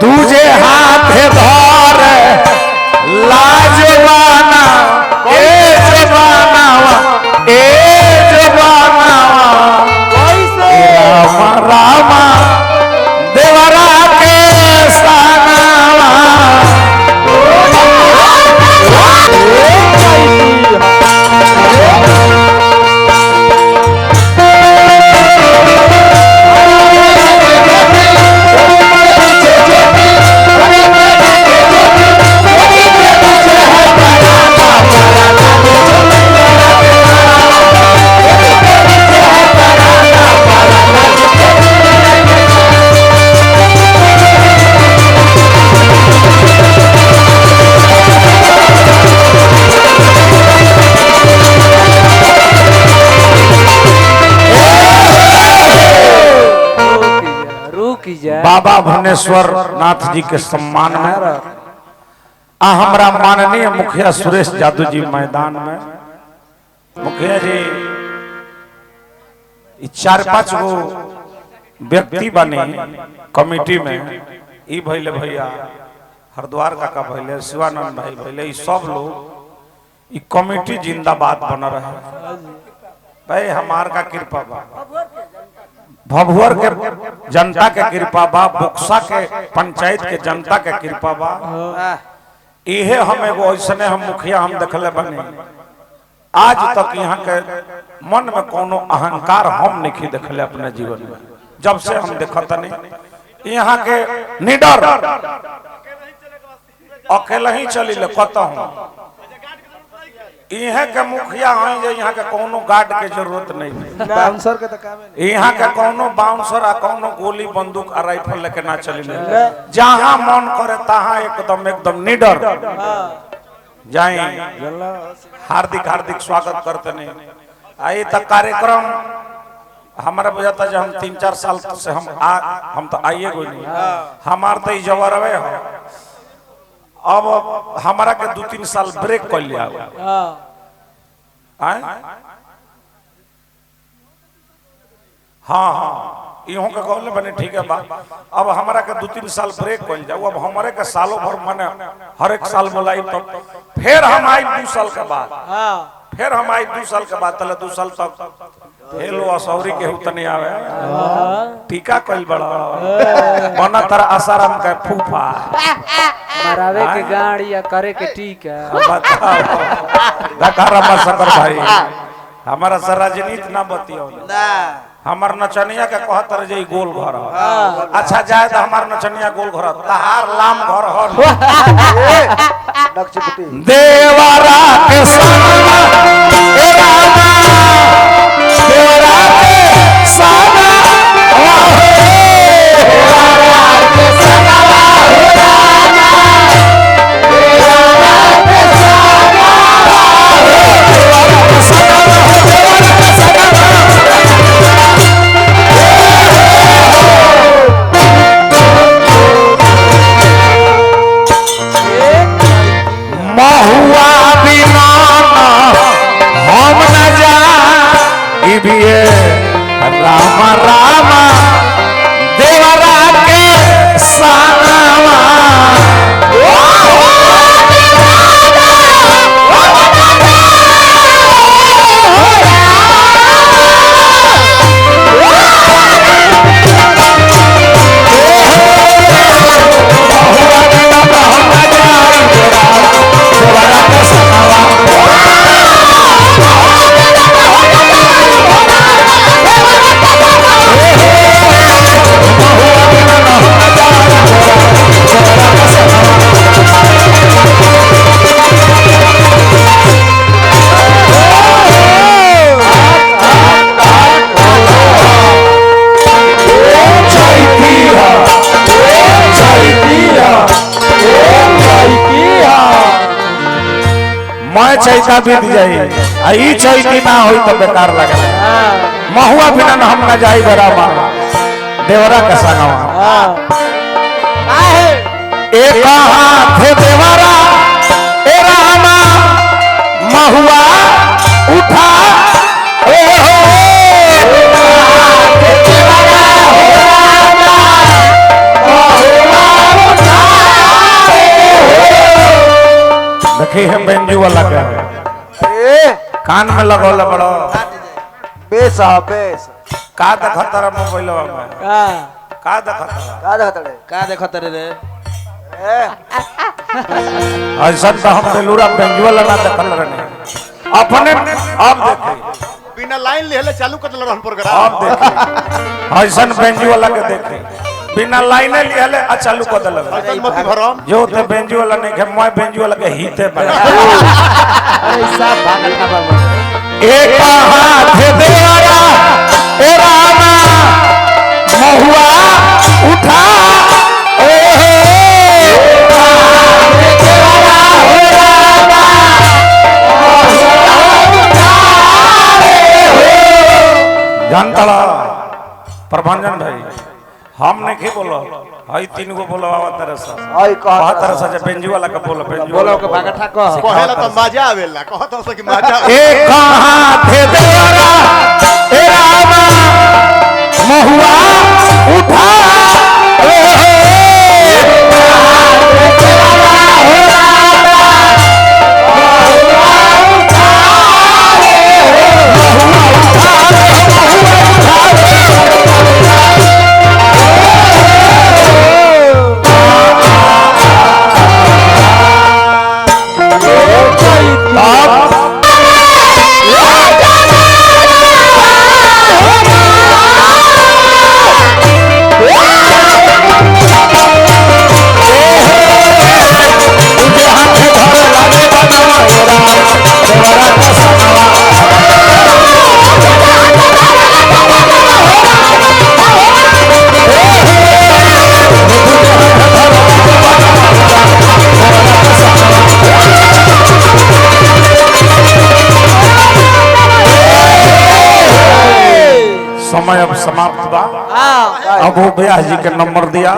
तुझे हाथ धर लाजवाना ए जवानावा कैसे रामा रामा देवरा के सानावा बाबा भुवनेश्वर नाथ जी के सम्मान में हमारा माननीय मुखिया सुरेश जादू जी मैदान में मुखिया जी 4-5 गो व्यक्ति बने कमेटी में ई भैले भैया हरद्वार काका भैले शिवानंद भाई भैले सब लोग ई कमेटी जिंदाबाद बना रहे भाई हमार का कृपा बा भभुअर के जनता के कृपा बा बुक्सा के पंचायत के जनता के कृपा बा इहे हम एगो ऐसने हम मुखिया हम देखले बने आज तक यहाँ के मन में कोनो अहंकार हम नहीं देखले अपने जीवन में जब से हम देखत नहीं यहाँ के निडर अकेला ही चली ले कहता हूँ यहाँ के मुखिया हैं जो यहाँ के कोनो गार्ड के जरूरत नहीं बाउंसर के तो काम है यहाँ के कोनो बाउंसर आ कोनो गोली बंदूक आ राइफल लेके ना चली जहाँ मन करे तहाँ एकदम निडर जाए हार्दिक हार्दिक स्वागत करते नहीं आई तक कार्यक्रम हमारा बुझाता जब हम 3-4 साल से हम तो आइए कोई नहीं हमार तो जवाब हो अब हमारा के 2-3 साल ब्रेक कर लिया हाँ इहों के कहले बने ठीक है बा अब हमारा के 2-3 साल ब्रेक कर जाओ अब हमारे के सालों भर माने हर एक साल बुलाई तो फिर हम आई 2 साल के बाद फिर हम आई 2 साल के बाद तले 2 साल तक हेलो असौरी के हुत नहीं आवे टीका कइल बड़ा बना तर आसाराम के फूफा मरावे के गाड़ी या करे के टीका बताओ रमा शंकर भाई हमारा से राजनीति ना बतियो ना हमार नचनिया के कहत रहे गोल घर अच्छा जाए तो हमार नचनिया गोल घर तहार लाम घर हो देवरा के साना ए रामा देवरा के साना रामा रामा देवरा के सानावा चैता बीत जाए ई चैती ना हो तो बेकार लगे महुआ बिना हम ना जाई बरामा देवरा का संगवा एक हाथ देवरा ए रामा महुआ उठा ओ हो देवरा हो रामा महुआ देखी है बेंजू वाला के अरे कान में लगौले बड़ो बेस बेस का देखत रे मोबाइलवा में का देखत का देखत रे का देखत रे ए ऐसा तो हम बेलूरा बेंजू वाला ना देखल रहने अपने अब देखे बिना लाइन लेले चालू कर रहन प्रोग्राम अब देखे ऐसा बेंजू वाला के देखे बिना लाइने लिहले आ चालू कर देल असल मती भरम जो ते बेंजू वाला नहीं के मैं बेंजू वाला के हिते बना अरे सब भागल ना बाबा एक हाथ देवरा ए रामा महुआ उठा जानता प्रभंजन भाई हमने की बोलो हई तीन गो बोलो आवा तरह से आई कहा कह तरह से बेंजू वाला का बोलो बेंजू बोलो के भागा ठा कह कहेला तो मजा आवेला कहत हूं कि मजा एक हाथ देवरा ए रामा महुआ उठा समय अब समाप्त बा। अब वो ब्याह जी के नंबर दिया।